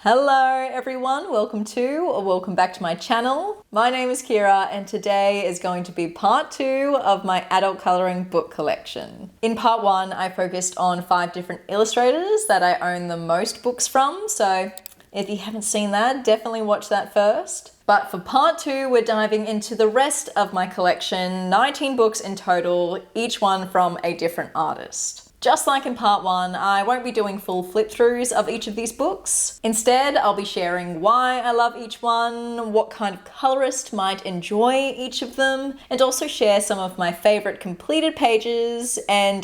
Hello everyone, welcome back to my channel. My name is Kira and today is going to be part 2 of my adult colouring book collection. In part 1 I focused on 5 different illustrators that I own the most books from, so if you haven't seen that, definitely watch that first. But for part 2 we're diving into the rest of my collection, 19 books in total, each one from a different artist. Just like in part 1, I won't be doing full flip-throughs of each of these books. Instead, I'll be sharing why I love each one, what kind of colorist might enjoy each of them, and also share some of my favorite completed pages and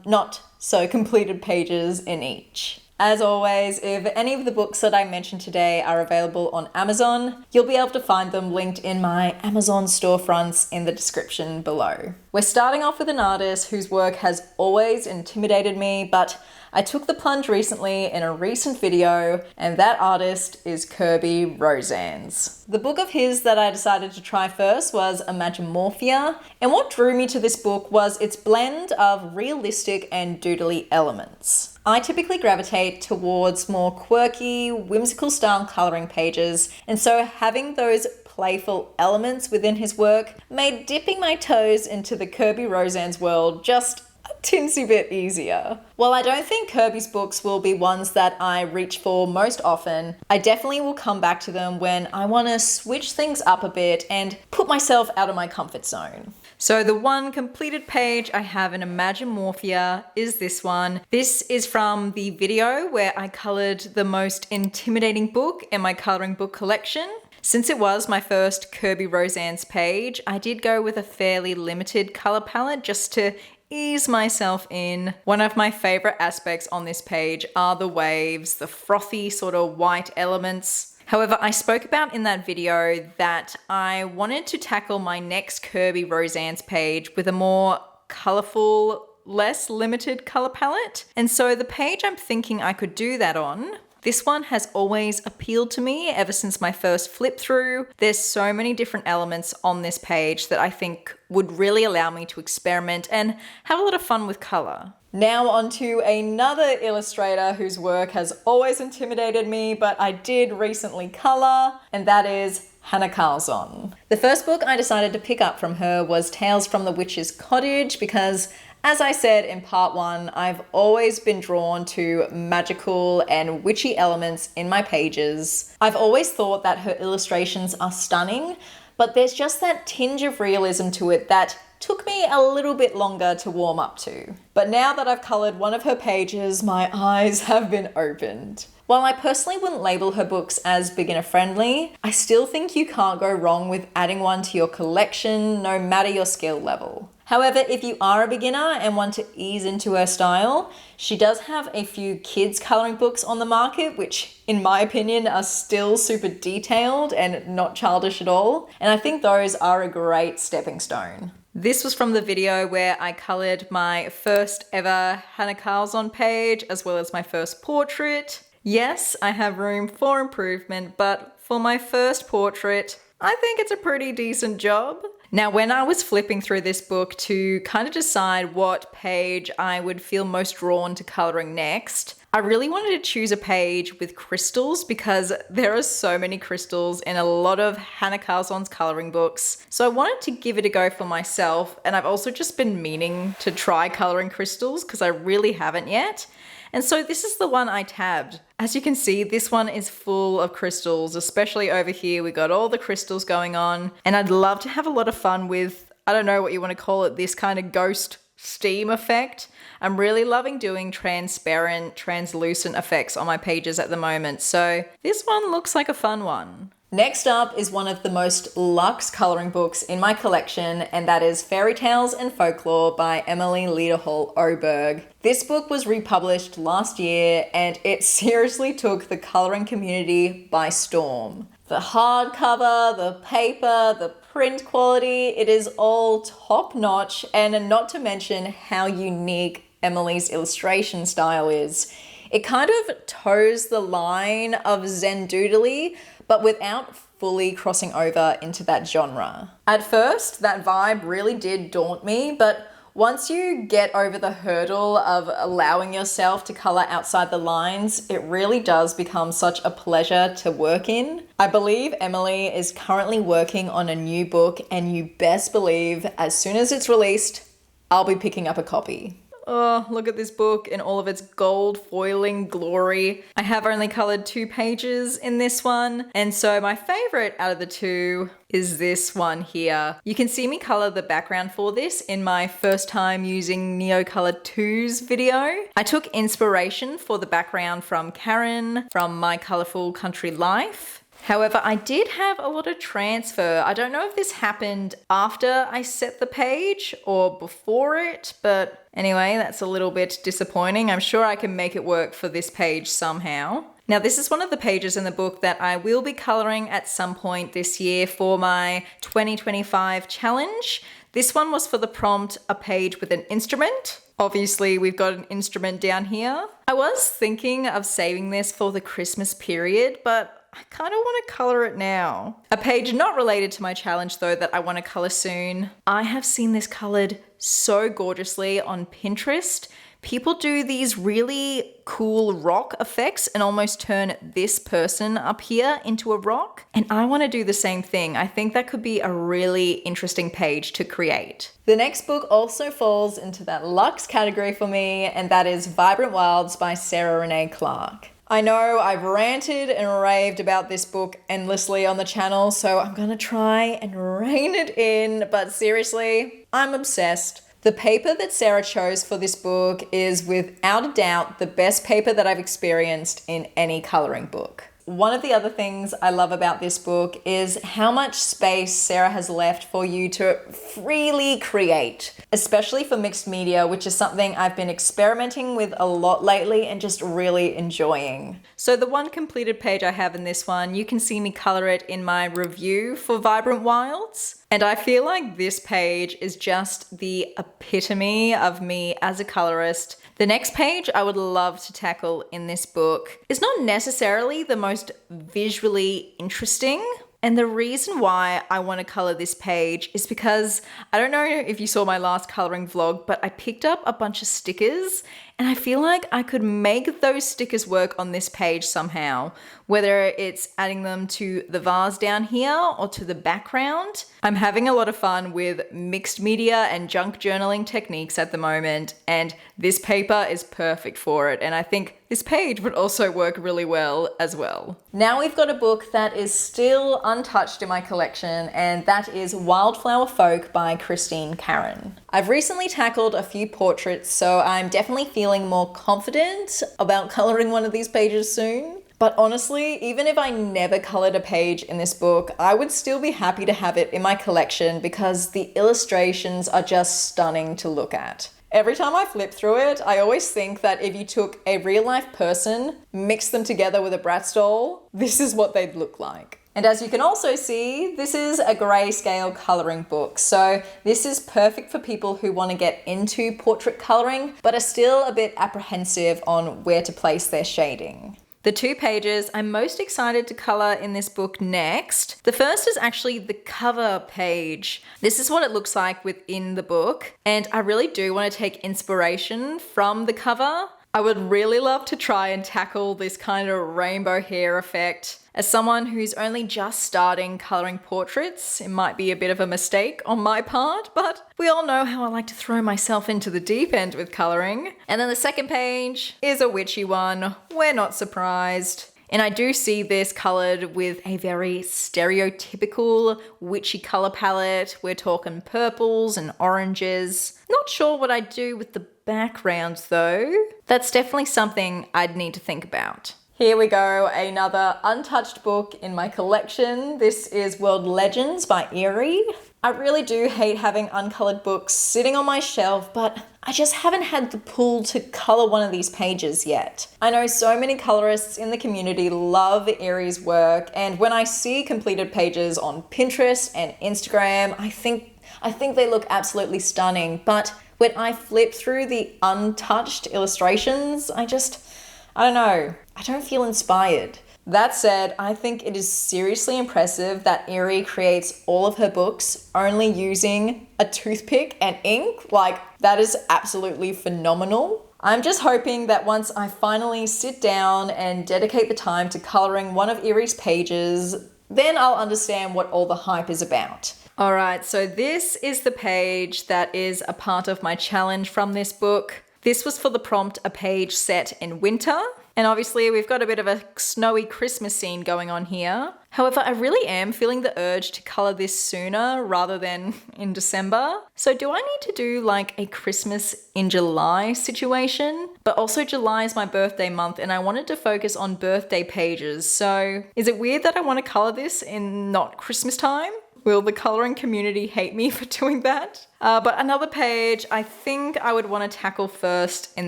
not so completed pages in each. As always, if any of the books that I mentioned today are available on Amazon, you'll be able to find them linked in my Amazon storefronts in the description below. We're starting off with an artist whose work has always intimidated me, but I took the plunge recently in a recent video, and that artist is Kerby Rosanes. The book of his that I decided to try first was Imagimorphia, and what drew me to this book was its blend of realistic and doodly elements. I typically gravitate towards more quirky, whimsical style colouring pages, and so having those playful elements within his work made dipping my toes into the Kerby Rosanes world just a tinsy bit easier. While I don't think Kerby's books will be ones that I reach for most often, I definitely will come back to them when I want to switch things up a bit and put myself out of my comfort zone. So the one completed page I have in Imagimorphia is this one. This is from the video where I coloured the most intimidating book in my colouring book collection. Since it was my first Kerby Rosanes page, I did go with a fairly limited colour palette just to ease myself in. One of my favourite aspects on this page are the waves, the frothy sort of white elements. However, I spoke about in that video that I wanted to tackle my next Kerby Rosanes page with a more colourful, less limited colour palette. And so the page I'm thinking I could do that on, this one has always appealed to me ever since my first flip through. There's so many different elements on this page that I think would really allow me to experiment and have a lot of fun with colour. Now on to another illustrator whose work has always intimidated me, but I did recently colour, and that is Hanna Karlzon. The first book I decided to pick up from her was Tales from the Witch's Cottage because, as I said in part 1, I've always been drawn to magical and witchy elements in my pages. I've always thought that her illustrations are stunning, but there's just that tinge of realism to it that took me a little bit longer to warm up to. But now that I've coloured one of her pages, my eyes have been opened. While I personally wouldn't label her books as beginner friendly, I still think you can't go wrong with adding one to your collection, no matter your skill level. However, if you are a beginner and want to ease into her style, she does have a few kids colouring books on the market, which in my opinion are still super detailed and not childish at all. And I think those are a great stepping stone. This was from the video where I coloured my first ever Hanna Karlzon page, as well as my first portrait. Yes, I have room for improvement, but for my first portrait, I think it's a pretty decent job. Now, when I was flipping through this book to kind of decide what page I would feel most drawn to colouring next, I really wanted to choose a page with crystals because there are so many crystals in a lot of Hanna Karlzon's colouring books. So I wanted to give it a go for myself, and I've also just been meaning to try colouring crystals because I really haven't yet. And so this is the one I tabbed. As you can see, this one is full of crystals, especially over here. We got all the crystals going on, and I'd love to have a lot of fun with, I don't know what you want to call it, this kind of ghost steam effect. I'm really loving doing transparent, translucent effects on my pages at the moment, so this one looks like a fun one. Next up is one of the most luxe colouring books in my collection, and that is Fairy Tales and Folklore by Emelie lidehall Oberg. This book was republished last year, and it seriously took the colouring community by storm. The hardcover, the paper, the print quality, it is all top notch, and not to mention how unique Emelie's illustration style is. It kind of toes the line of Zen doodly, but without fully crossing over into that genre. At first, that vibe really did daunt me, but Once you get over the hurdle of allowing yourself to color outside the lines, it really does become such a pleasure to work in. I believe Emily is currently working on a new book, and you best believe as soon as it's released, I'll be picking up a copy. Oh, look at this book in all of its gold foiling glory. I have only colored 2 pages in this one, and so my favorite out of the 2 is this one here. You can see me color the background for this in my first time using Neocolor 2's video. I took inspiration for the background from Karron from My Colorful Country Life. However, I did have a lot of transfer. I don't know if this happened after I set the page or before it, but anyway, that's a little bit disappointing. I'm sure I can make it work for this page somehow. Now, this is one of the pages in the book that I will be coloring at some point this year for my 2025 challenge. This one was for the prompt, a page with an instrument. Obviously, we've got an instrument down here. I was thinking of saving this for the Christmas period, but I kind of want to color it now. A page not related to my challenge though that I want to color soon. I have seen this colored so gorgeously on Pinterest. People do these really cool rock effects and almost turn this person up here into a rock. And I want to do the same thing. I think that could be a really interesting page to create. The next book also falls into that luxe category for me, and that is Vibrant Wilds by Sarah Renee Clark. I know I've ranted and raved about this book endlessly on the channel, so I'm gonna try and rein it in, but seriously, I'm obsessed. The paper that Sarah chose for this book is without a doubt the best paper that I've experienced in any coloring book. One of the other things I love about this book is how much space Sarah has left for you to freely create, especially for mixed media, which is something I've been experimenting with a lot lately and just really enjoying. So the one completed page I have in this one, you can see me color it in my review for Vibrant Wilds. And I feel like this page is just the epitome of me as a colorist. The next page I would love to tackle in this book is not necessarily the most visually interesting. And the reason why I want to color this page is because I don't know if you saw my last coloring vlog, but I picked up a bunch of stickers and I feel like I could make those stickers work on this page somehow, whether it's adding them to the vase down here or to the background. I'm having a lot of fun with mixed media and junk journaling techniques at the moment, and this paper is perfect for it. And I think this page would also work really well as well. Now we've got a book that is still untouched in my collection, and that is Wildflower Folk by Christine Karron. I've recently tackled a few portraits, so I'm definitely feeling more confident about coloring one of these pages soon. But honestly, even if I never colored a page in this book, I would still be happy to have it in my collection because the illustrations are just stunning to look at. Every time I flip through it, I always think that if you took a real life person, mixed them together with a Bratz doll, this is what they'd look like. And as you can also see, this is a grayscale coloring book. So this is perfect for people who want to get into portrait coloring, but are still a bit apprehensive on where to place their shading. The 2 pages I'm most excited to color in this book next. The first is actually the cover page. This is what it looks like within the book, and I really do want to take inspiration from the cover. I would really love to try and tackle this kind of rainbow hair effect. As someone who's only just starting coloring portraits, it might be a bit of a mistake on my part, but we all know how I like to throw myself into the deep end with coloring. And then the second page is a witchy one. We're not surprised. And I do see this colored with a very stereotypical witchy color palette. We're talking purples and oranges. Not sure what I'd do with the background though. That's definitely something I'd need to think about. Here we go, another untouched book in my collection. This is World Legends by Eerie. I really do hate having uncolored books sitting on my shelf, but I just haven't had the pull to color one of these pages yet. I know so many colorists in the community love Eerie's work, and when I see completed pages on Pinterest and Instagram, I think they look absolutely stunning. But when I flip through the untouched illustrations, I don't know. I don't feel inspired. That said, I think it is seriously impressive that Erie creates all of her books only using a toothpick and ink. Like, that is absolutely phenomenal. I'm just hoping that once I finally sit down and dedicate the time to coloring one of Erie's pages, then I'll understand what all the hype is about. All right, so this is the page that is a part of my challenge from this book. This was for the prompt, a page set in winter. And obviously we've got a bit of a snowy Christmas scene going on here. However, I really am feeling the urge to color this sooner rather than in December. So do I need to do like a Christmas in July situation? But also July is my birthday month and I wanted to focus on birthday pages. So is it weird that I want to color this in not Christmas time? Will the coloring community hate me for doing that? But another page I think I would want to tackle first in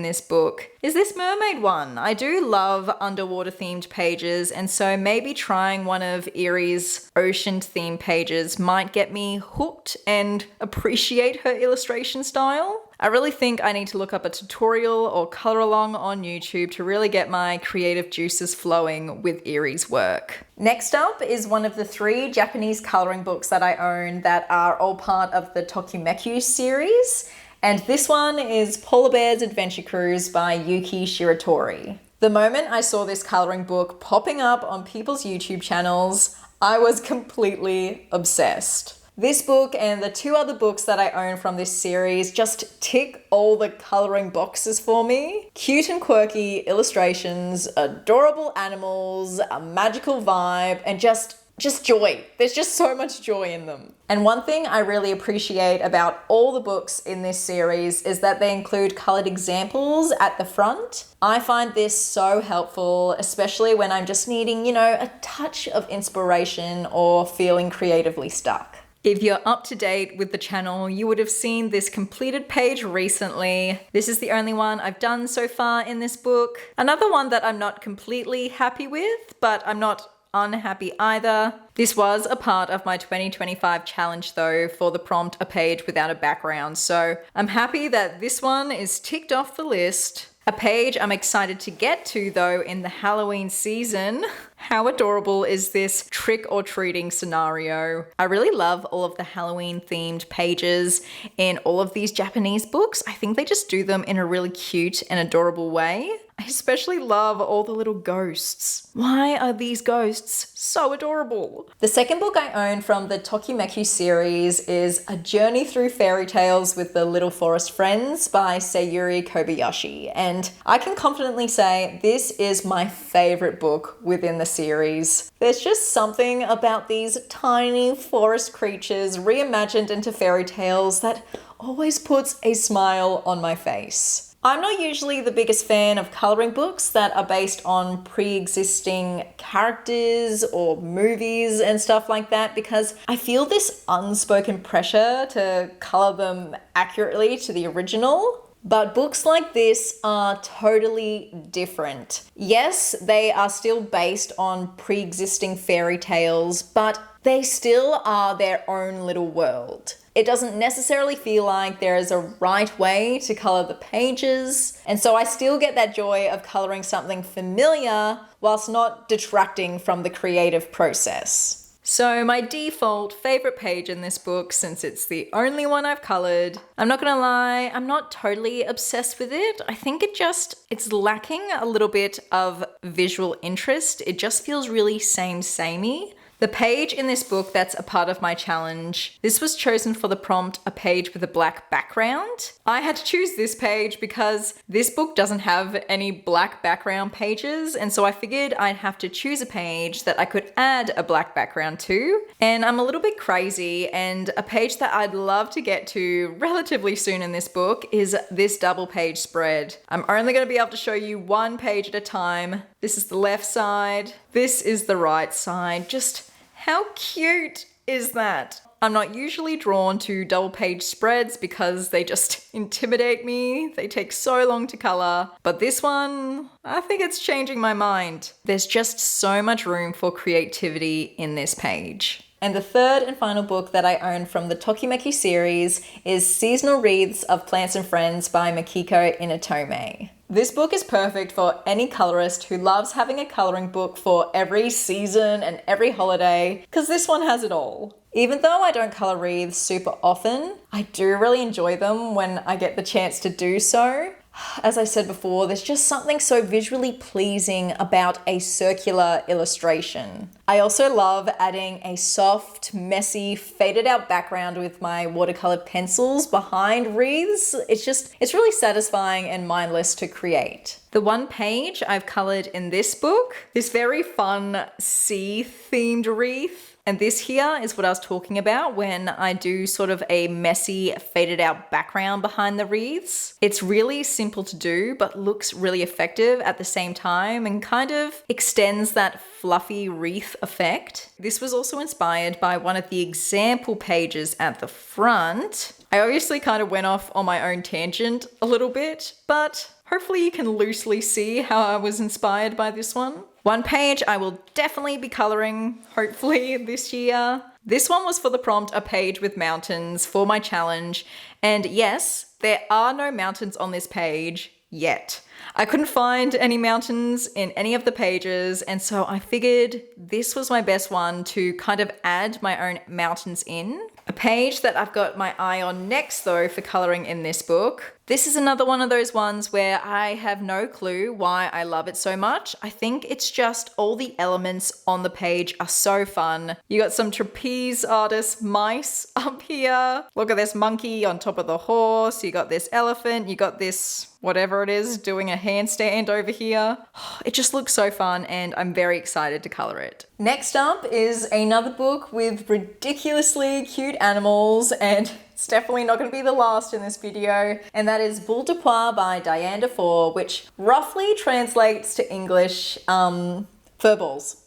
this book is this mermaid one. I do love underwater themed pages, and so maybe trying one of Erie's ocean themed pages might get me hooked and appreciate her illustration style. I really think I need to look up a tutorial or color along on YouTube to really get my creative juices flowing with Erie's work. Next up is one of the 3 Japanese coloring books that I own that are all part of the Tokimeki series. And this one is Polar Bear's Adventure Cruise by Yuki Shiratori. The moment I saw this coloring book popping up on people's YouTube channels, I was completely obsessed. This book and the 2 other books that I own from this series just tick all the coloring boxes for me. Cute and quirky illustrations, adorable animals, a magical vibe, and just joy. There's just so much joy in them. And one thing I really appreciate about all the books in this series is that they include colored examples at the front. I find this so helpful, especially when I'm just needing, a touch of inspiration or feeling creatively stuck. If you're up to date with the channel, you would have seen this completed page recently. This is the only one I've done so far in this book. Another one that I'm not completely happy with, but I'm not unhappy either. This was a part of my 2025 challenge though, for the prompt, a page without a background. So I'm happy that this one is ticked off the list. A page I'm excited to get to though in the Halloween season. How adorable is this trick or treating scenario? I really love all of the Halloween themed pages in all of these Japanese books. I think they just do them in a really cute and adorable way. I especially love all the little ghosts. Why are these ghosts so adorable? The second book I own from the Tokimeki series is A Journey Through Fairy Tales with the Little Forest Friends by Sayuri Kobayashi. And I can confidently say this is my favorite book within the series. There's just something about these tiny forest creatures reimagined into fairy tales that always puts a smile on my face. I'm not usually the biggest fan of coloring books that are based on pre-existing characters or movies and stuff like that because I feel this unspoken pressure to color them accurately to the original. But books like this are totally different. Yes, they are still based on pre-existing fairy tales, but they still are their own little world. It doesn't necessarily feel like there is a right way to color the pages, and so I still get that joy of coloring something familiar whilst not detracting from the creative process. So my default favorite page in this book, since it's the only one I've colored, I'm not gonna lie, I'm not totally obsessed with it. I think it's lacking a little bit of visual interest. It just feels really samey. The page in this book that's a part of my challenge, this was chosen for the prompt, a page with a black background. I had to choose this page because this book doesn't have any black background pages, and so I figured I'd have to choose a page that I could add a black background to. And I'm a little bit crazy, and a page that I'd love to get to relatively soon in this book is this double page spread. I'm only going to be able to show you one page at a time. This is the left side, this is the right side. Just how cute is that? I'm not usually drawn to double page spreads because they just intimidate me. They take so long to color. But this one, I think it's changing my mind. There's just so much room for creativity in this page. And the third and final book that I own from the Tokimeki series is Seasonal Wreaths of Plants and Friends by Makiko Inotome. This book is perfect for any colorist who loves having a coloring book for every season and every holiday, because this one has it all. Even though I don't color wreaths super often, I do really enjoy them when I get the chance to do so. As I said before, there's just something so visually pleasing about a circular illustration. I also love adding a soft, messy, faded out background with my watercolor pencils behind wreaths. It's really satisfying and mindless to create. The one page I've colored in this book, this very fun sea-themed wreath. And this here is what I was talking about when I do sort of a messy, faded out background behind the wreaths. It's really simple to do, but looks really effective at the same time and kind of extends that fluffy wreath effect. This was also inspired by one of the example pages at the front. I obviously kind of went off on my own tangent a little bit, but hopefully you can loosely see how I was inspired by this one. One page I will definitely be coloring, hopefully this year. This one was for the prompt, a page with mountains for my challenge. And yes, there are no mountains on this page yet. I couldn't find any mountains in any of the pages, and so I figured this was my best one to kind of add my own mountains in. A page that I've got my eye on next though for coloring in this book. This is another one of those ones where I have no clue why I love it so much. I think it's just all the elements on the page are so fun. You got some trapeze artist mice up here. Look at this monkey on top of the horse. You got this elephant. You got this whatever it is doing a handstand over here. It just looks so fun and I'm very excited to color it. Next up is another book with ridiculously cute animals, and it's definitely not going to be the last in this video, and that is Boule de Poire by Diane Dufour, which roughly translates to English furballs.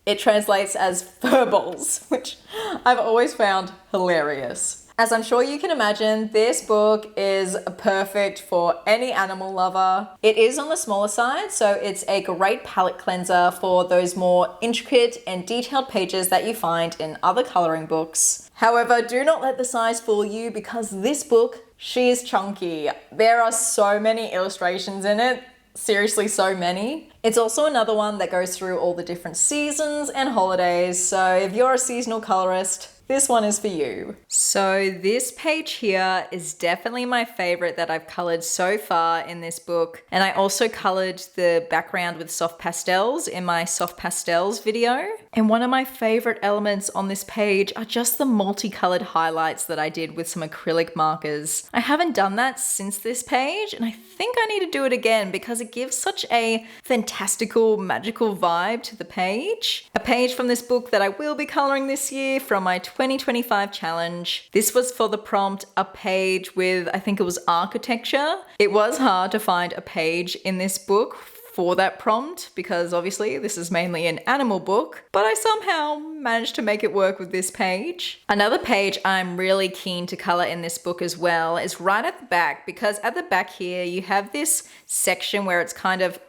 It translates as furballs, which I've always found hilarious. As I'm sure you can imagine, this book is perfect for any animal lover. It is on the smaller side, so it's a great palette cleanser for those more intricate and detailed pages that you find in other coloring books. However, do not let the size fool you, because this book, she is chunky. There are so many illustrations in it. Seriously, so many. It's also another one that goes through all the different seasons and holidays, so if you're a seasonal colorist, this one is for you. So this page here is definitely my favorite that I've colored so far in this book. And I also colored the background with soft pastels in my soft pastels video. And one of my favorite elements on this page are just the multicolored highlights that I did with some acrylic markers. I haven't done that since this page, and I think I need to do it again because it gives such a fantastical, magical vibe to the page. A page from this book that I will be coloring this year from my 2025 challenge. This was for the prompt, a page with, I think it was architecture. It was hard to find a page in this book for that prompt because obviously this is mainly an animal book, but I somehow managed to make it work with this page. Another page I'm really keen to color in this book as well is right at the back, because at the back here you have this section where it's kind of,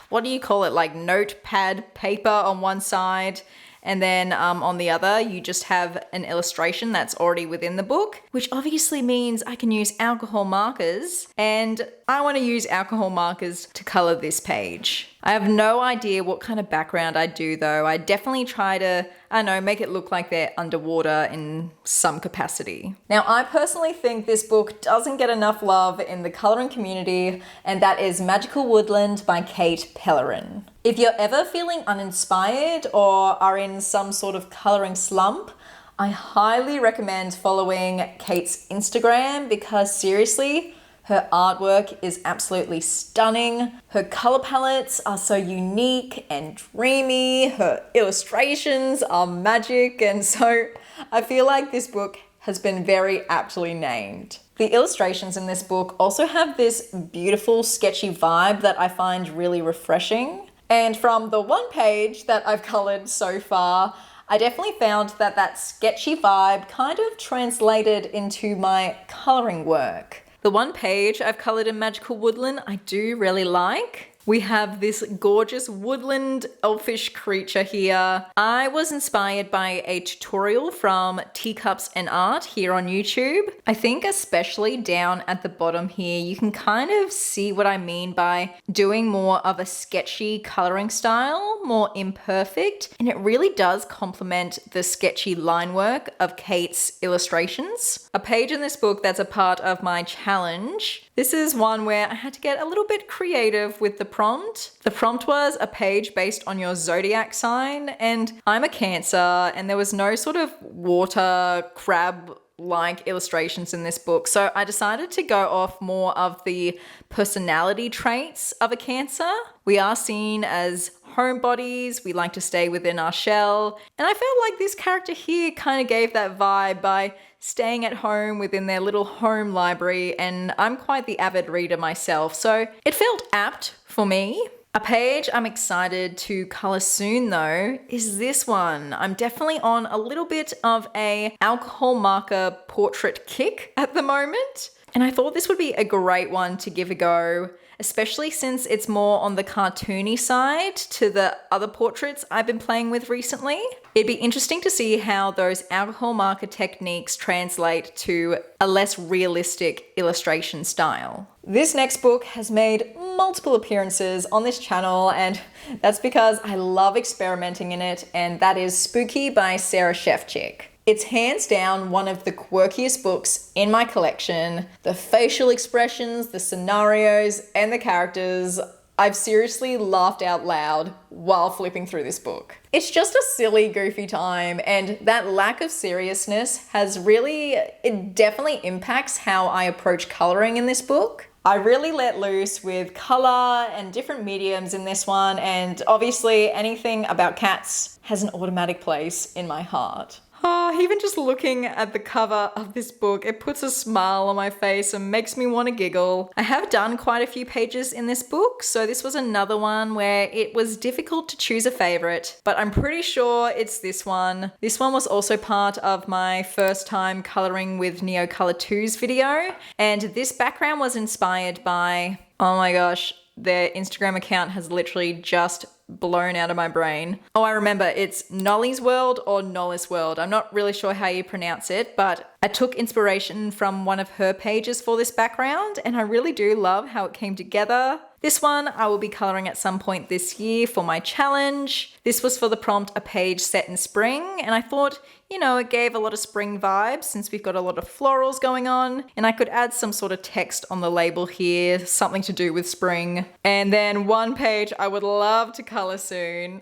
what do you call it, like notepad paper on one side, and then on the other, you just have an illustration that's already within the book, which obviously means I can use alcohol markers, and I want to use alcohol markers to color this page. I have no idea what kind of background I do though. I definitely try to, I don't know, make it look like they're underwater in some capacity. Now, I personally think this book doesn't get enough love in the coloring community, and that is Magical Woodland by Kate Pellerin. If you're ever feeling uninspired or are in some sort of coloring slump, I highly recommend following Kate's Instagram, because seriously, her artwork is absolutely stunning. Her color palettes are so unique and dreamy. Her illustrations are magic, and so I feel like this book has been very aptly named. The illustrations in this book also have this beautiful sketchy vibe that I find really refreshing. And from the one page that I've colored so far, I definitely found that that sketchy vibe kind of translated into my coloring work. The one page I've colored in Magical Woodland I do really like. We have this gorgeous woodland elfish creature here. I was inspired by a tutorial from Teacups and Art here on YouTube. I think especially down at the bottom here, you can kind of see what I mean by doing more of a sketchy coloring style, more imperfect, and it really does complement the sketchy line work of Kate's illustrations. A page in this book that's a part of my challenge. This is one where I had to get a little bit creative with the prompt. The prompt was a page based on your zodiac sign, and I'm a Cancer, and there was no sort of water crab like illustrations in this book. So I decided to go off more of the personality traits of a Cancer. We are seen as homebodies, we like to stay within our shell, and I felt like this character here kind of gave that vibe by staying at home within their little home library, and I'm quite the avid reader myself, so it felt apt for me. A page I'm excited to color soon though is this one. I'm definitely on a little bit of a alcohol marker portrait kick at the moment, and I thought this would be a great one to give a go, especially since it's more on the cartoony side to the other portraits I've been playing with recently. It'd be interesting to see how those alcohol marker techniques translate to a less realistic illustration style. This next book has made multiple appearances on this channel, and that's because I love experimenting in it, and that is Spooky by Sara Szewcyzk. It's hands down one of the quirkiest books in my collection. The facial expressions, the scenarios, and the characters, I've seriously laughed out loud while flipping through this book. It's just a silly, goofy time, and that lack of seriousness it definitely impacts how I approach coloring in this book. I really let loose with color and different mediums in this one, and obviously anything about cats has an automatic place in my heart. Oh, even just looking at the cover of this book, it puts a smile on my face and makes me want to giggle. I have done quite a few pages in this book, so this was another one where it was difficult to choose a favorite, but I'm pretty sure it's this one. This one was also part of my first time coloring with Neocolor 2's video, and this background was inspired by, oh my gosh, their Instagram account has literally just blown out of my brain. Oh, I remember, it's Nolly's World or Nollis World. I'm not really sure how you pronounce it, but I took inspiration from one of her pages for this background, and I really do love how it came together. This one I will be coloring at some point this year for my challenge. This was for the prompt, a page set in spring, and I thought, it gave a lot of spring vibes since we've got a lot of florals going on, and I could add some sort of text on the label here, something to do with spring. And then one page I would love to color soon.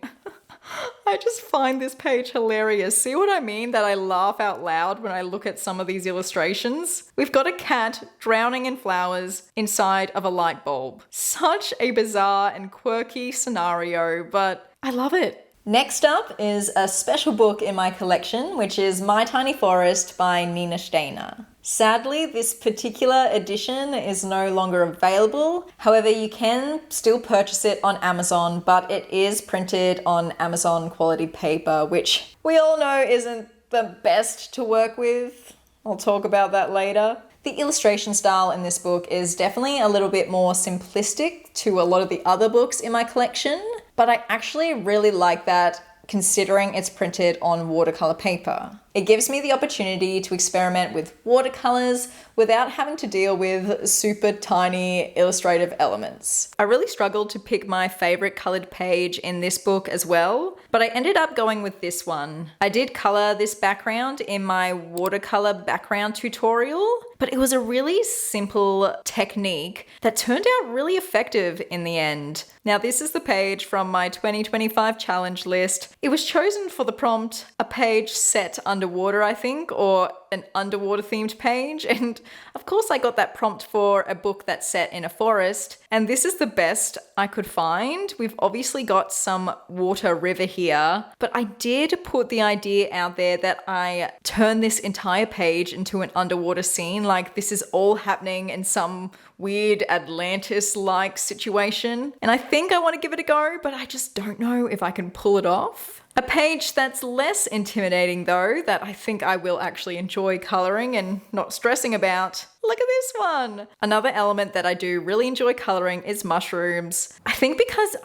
I just find this page hilarious. See what I mean? That I laugh out loud when I look at some of these illustrations. We've got a cat drowning in flowers inside of a light bulb. Such a bizarre and quirky scenario, but I love it. Next up is a special book in my collection, which is My Tiny Forest by Nina Stajner. Sadly, this particular edition is no longer available. However, you can still purchase it on Amazon, but it is printed on Amazon quality paper, which we all know isn't the best to work with. I'll talk about that later. The illustration style in this book is definitely a little bit more simplistic to a lot of the other books in my collection, but I actually really like that considering it's printed on watercolor paper. It gives me the opportunity to experiment with watercolors without having to deal with super tiny illustrative elements. I really struggled to pick my favorite colored page in this book as well, but I ended up going with this one. I did color this background in my watercolor background tutorial, but it was a really simple technique that turned out really effective in the end. Now, this is the page from my 2025 challenge list. It was chosen for the prompt, a page set underwater, I think, or an underwater themed page. And of course I got that prompt for a book that's set in a forest. And this is the best I could find. We've obviously got some water river here, but I did put the idea out there that I turn this entire page into an underwater scene. Like this is all happening in some weird Atlantis-like situation. And I think I want to give it a go, but I just don't know if I can pull it off. A page that's less intimidating though, that I think I will actually enjoy coloring and not stressing about, Look at this one. Another element that I do really enjoy coloring is mushrooms. I think because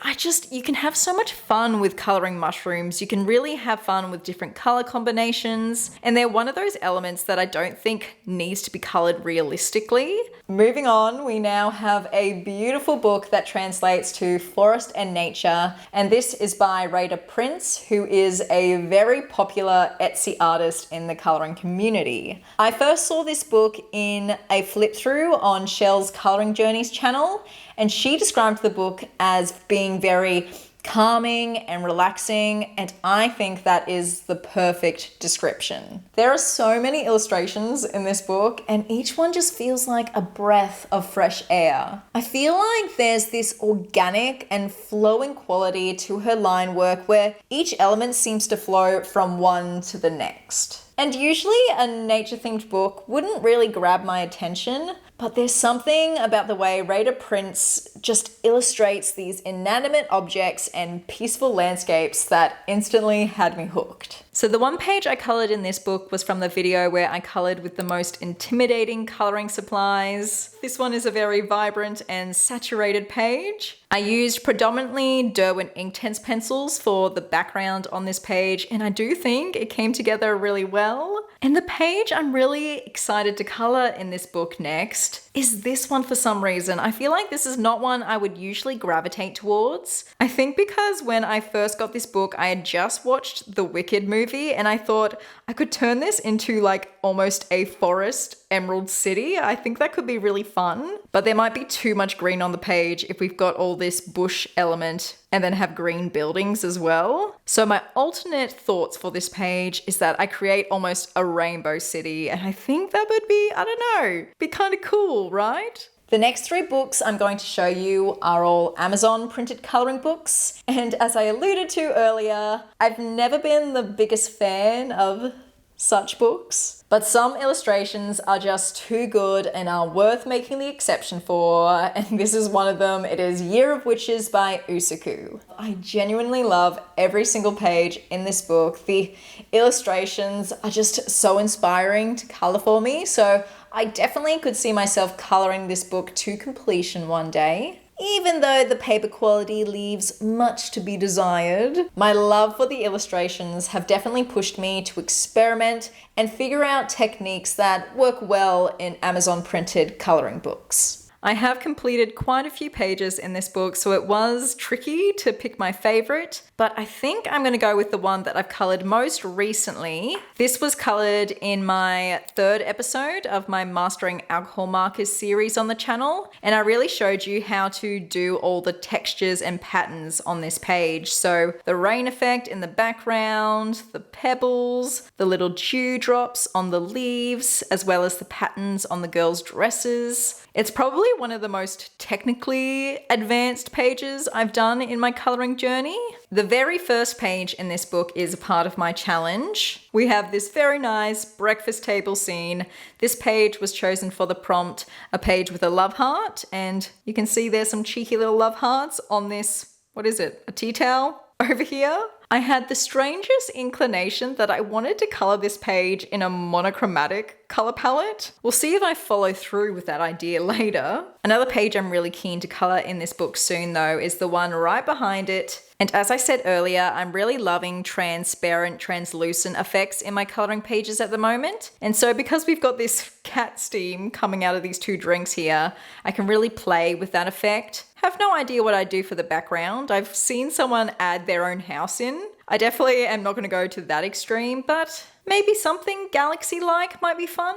you can have so much fun with coloring mushrooms. You can really have fun with different color combinations. And they're one of those elements that I don't think needs to be colored realistically. Moving on, we now have a beautiful book that translates to Forest and Nature. And this is by Rita Prince, who is a very popular Etsy artist in the coloring community. I first saw this book in a flip through on Shell's Coloring Journeys channel, and she described the book as being very calming and relaxing, and I think that is the perfect description. There are so many illustrations in this book, and each one just feels like a breath of fresh air. I feel like there's this organic and flowing quality to her line work where each element seems to flow from one to the next. And usually a nature-themed book wouldn't really grab my attention, but there's something about the way Rita Prince just illustrates these inanimate objects and peaceful landscapes that instantly had me hooked. So the one page I colored in this book was from the video where I colored with the most intimidating coloring supplies. This one is a very vibrant and saturated page. I used predominantly Derwent Inktense pencils for the background on this page, and I do think it came together really well. And the page I'm really excited to color in this book next is this one for some reason. I feel like this is not one I would usually gravitate towards. I think because when I first got this book, I had just watched the Wicked movie and I thought I could turn this into like almost a forest emerald city. I think that could be really fun, but there might be too much green on the page if we've got all this bush element and then have green buildings as well. So my alternate thoughts for this page is that I create almost a rainbow city, and I think that would be, I don't know, be kind of cool, right? The next 3 books I'm going to show you are all Amazon printed coloring books, and as I alluded to earlier, I've never been the biggest fan of such books, but some illustrations are just too good and are worth making the exception for, and this is one of them. It is Year of Witches by Usaku. I genuinely love every single page in this book. The illustrations are just so inspiring to color for me, so I definitely could see myself coloring this book to completion one day. Even though the paper quality leaves much to be desired, my love for the illustrations have definitely pushed me to experiment and figure out techniques that work well in Amazon printed coloring books. I have completed quite a few pages in this book, so it was tricky to pick my favorite, but I think I'm going to go with the one that I've colored most recently. This was colored in my 3rd episode of my Mastering Alcohol Markers series on the channel, and I really showed you how to do all the textures and patterns on this page. So the rain effect in the background, the pebbles, the little dewdrops on the leaves, as well as the patterns on the girls' dresses. It's probably one of the most technically advanced pages I've done in my coloring journey. The very first page in this book is a part of my challenge. We have this very nice breakfast table scene. This page was chosen for the prompt, a page with a love heart, and you can see there's some cheeky little love hearts on this, what is it, a tea towel over here? I had the strangest inclination that I wanted to color this page in a monochromatic color palette. We'll see if I follow through with that idea later. Another page I'm really keen to color in this book soon though is the one right behind it. And as I said earlier, I'm really loving transparent, translucent effects in my coloring pages at the moment. And so because we've got this cat steam coming out of these 2 drinks here, I can really play with that effect. Have no idea what I'd do for the background. I've seen someone add their own house in. I definitely am not going to go to that extreme, but maybe something galaxy-like might be fun.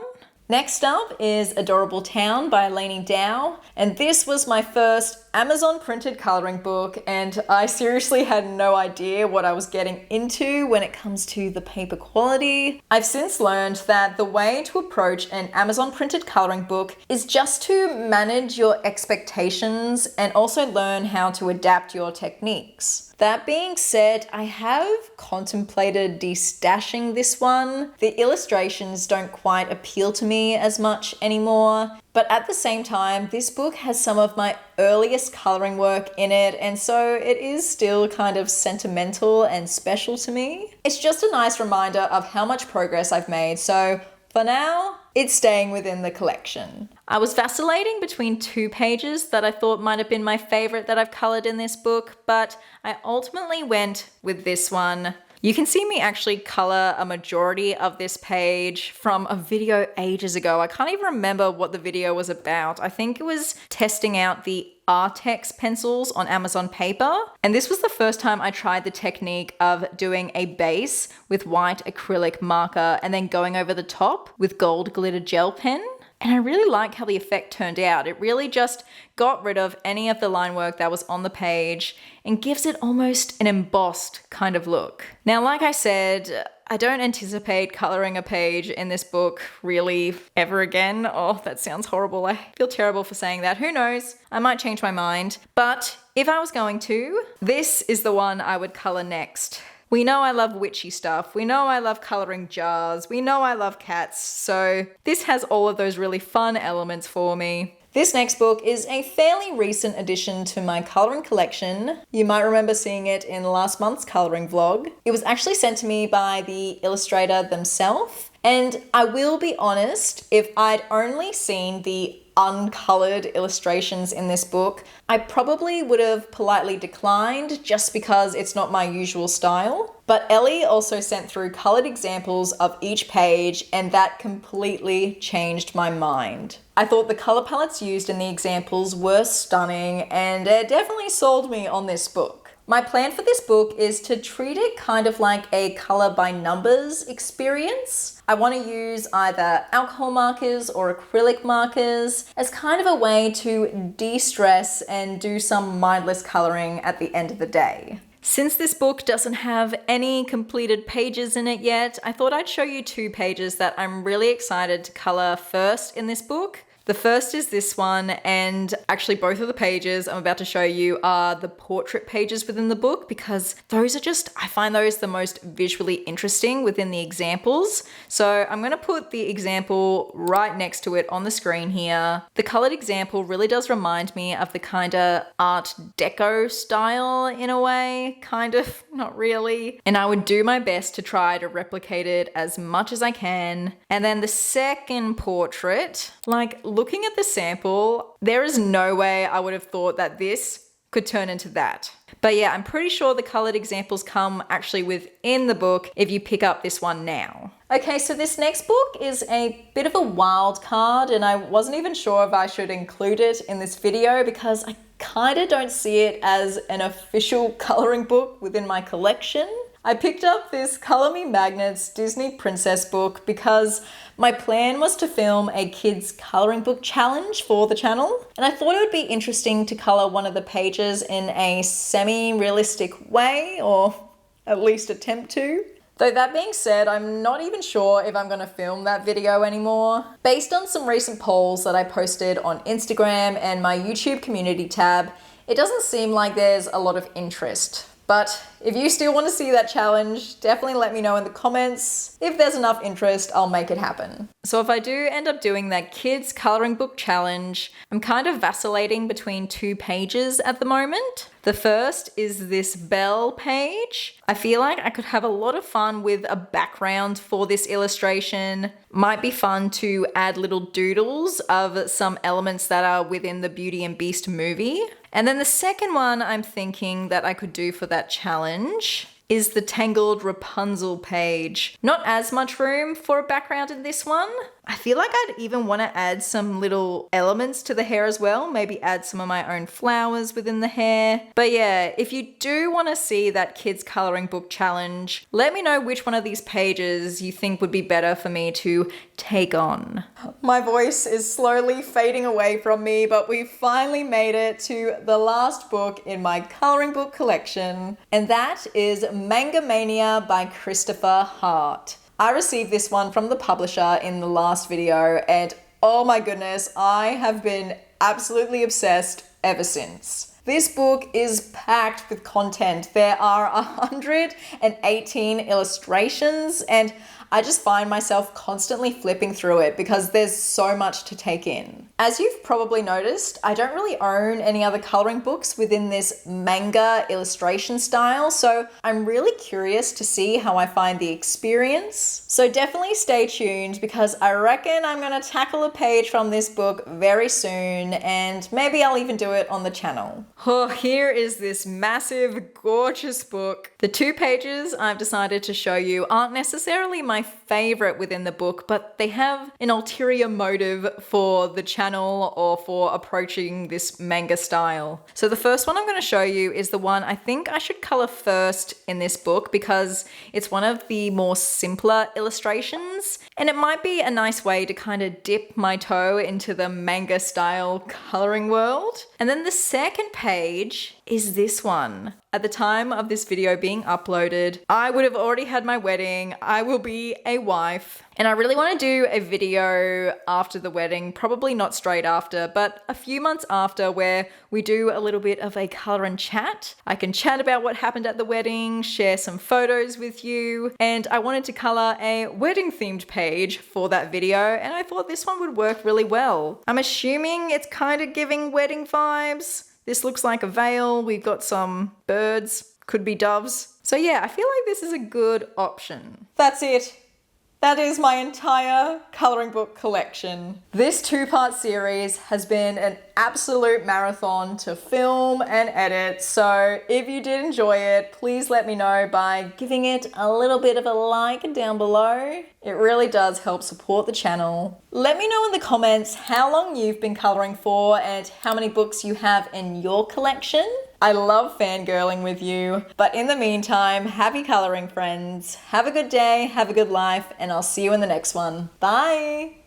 Next up is Adorable Town by Lainey Dow, and this was my first Amazon printed coloring book, and I seriously had no idea what I was getting into when it comes to the paper quality. I've since learned that the way to approach an Amazon printed coloring book is just to manage your expectations and also learn how to adapt your techniques. That being said, I have contemplated destashing this one. The illustrations don't quite appeal to me as much anymore, but at the same time, this book has some of my earliest coloring work in it, and so it is still kind of sentimental and special to me. It's just a nice reminder of how much progress I've made, so for now, it's staying within the collection. I was vacillating between two pages that I thought might have been my favorite that I've colored in this book, but I ultimately went with this one. You can see me actually color a majority of this page from a video ages ago. I can't even remember what the video was about. I think it was testing out the Artex pencils on Amazon paper. And this was the first time I tried the technique of doing a base with white acrylic marker and then going over the top with gold glitter gel pen. And I really like how the effect turned out. It really just got rid of any of the line work that was on the page and gives it almost an embossed kind of look. Now, like I said, I don't anticipate coloring a page in this book really ever again. Oh, that sounds horrible. I feel terrible for saying that. Who knows? I might change my mind. But if I was going to, this is the one I would color next. We know I love witchy stuff. We know I love coloring jars. We know I love cats. So this has all of those really fun elements for me. This next book is a fairly recent addition to my coloring collection. You might remember seeing it in last month's coloring vlog. It was actually sent to me by the illustrator themselves. And I will be honest, if I'd only seen the uncolored illustrations in this book, I probably would have politely declined just because it's not my usual style. But Ellie also sent through colored examples of each page, and that completely changed my mind. I thought the color palettes used in the examples were stunning, and it definitely sold me on this book. My plan for this book is to treat it kind of like a color by numbers experience. I want to use either alcohol markers or acrylic markers as kind of a way to de-stress and do some mindless coloring at the end of the day. Since this book doesn't have any completed pages in it yet, I thought I'd show you two pages that I'm really excited to color first in this book. The first is this one, and actually both of the pages I'm about to show you are the portrait pages within the book because those are I find those the most visually interesting within the examples. So I'm going to put the example right next to it on the screen here. The colored example really does remind me of the kind of Art Deco style in a way, kind of, not really. And I would do my best to try to replicate it as much as I can. And then the second portrait, looking at the sample, there is no way I would have thought that this could turn into that. But yeah, I'm pretty sure the colored examples come actually within the book if you pick up this one now. Okay, so this next book is a bit of a wild card, and I wasn't even sure if I should include it in this video because I kind of don't see it as an official coloring book within my collection. I picked up this Color Me Magnets Disney Princess book because my plan was to film a kids coloring book challenge for the channel, and I thought it would be interesting to color one of the pages in a semi-realistic way, or at least attempt to. Though that being said, I'm not even sure if I'm going to film that video anymore. Based on some recent polls that I posted on Instagram and my YouTube community tab, it doesn't seem like there's a lot of interest. But if you still want to see that challenge, definitely let me know in the comments. If there's enough interest, I'll make it happen. So if I do end up doing that kids coloring book challenge, I'm kind of vacillating between two pages at the moment. The first is this bell page. I feel like I could have a lot of fun with a background for this illustration. Might be fun to add little doodles of some elements that are within the Beauty and Beast movie. And then the second one I'm thinking that I could do for that challenge is the Tangled Rapunzel page. Not as much room for a background in this one. I feel like I'd even want to add some little elements to the hair as well. Maybe add some of my own flowers within the hair. But yeah, if you do want to see that kids coloring book challenge, let me know which one of these pages you think would be better for me to take on. My voice is slowly fading away from me, but we finally made it to the last book in my coloring book collection, and that is Manga Mania by Christopher Hart. I received this one from the publisher in the last video, and oh my goodness, I have been absolutely obsessed ever since. This book is packed with content. There are 118 illustrations, and I just find myself constantly flipping through it because there's so much to take in. As you've probably noticed, I don't really own any other coloring books within this manga illustration style, so I'm really curious to see how I find the experience. So definitely stay tuned because I reckon I'm going to tackle a page from this book very soon, and maybe I'll even do it on the channel. Oh, here is this massive, gorgeous book. The 2 pages I've decided to show you aren't necessarily my favorite within the book, but they have an ulterior motive for the channel or for approaching this manga style. So the first one I'm going to show you is the one I think I should color first in this book because it's one of the more simpler illustrations, and it might be a nice way to kind of dip my toe into the manga style coloring world. And then the second page is this one. At the time of this video being uploaded, I would have already had my wedding. I will be a wife. And I really want to do a video after the wedding, probably not straight after, but a few months after, where we do a little bit of a color and chat. I can chat about what happened at the wedding, share some photos with you, and I wanted to color a wedding themed page for that video, and I thought this one would work really well. I'm assuming it's kind of giving wedding vibes. This looks like a veil. We've got some birds, could be doves. So yeah, I feel like this is a good option. That's it. That is my entire coloring book collection. This 2-part series has been an absolute marathon to film and edit, so if you did enjoy it, please let me know by giving it a little bit of a like down below. It really does help support the channel. Let me know in the comments how long you've been coloring for and how many books you have in your collection. I love fangirling with you, but in the meantime, happy coloring, friends. Have a good day, have a good life, and I'll see you in the next one. Bye!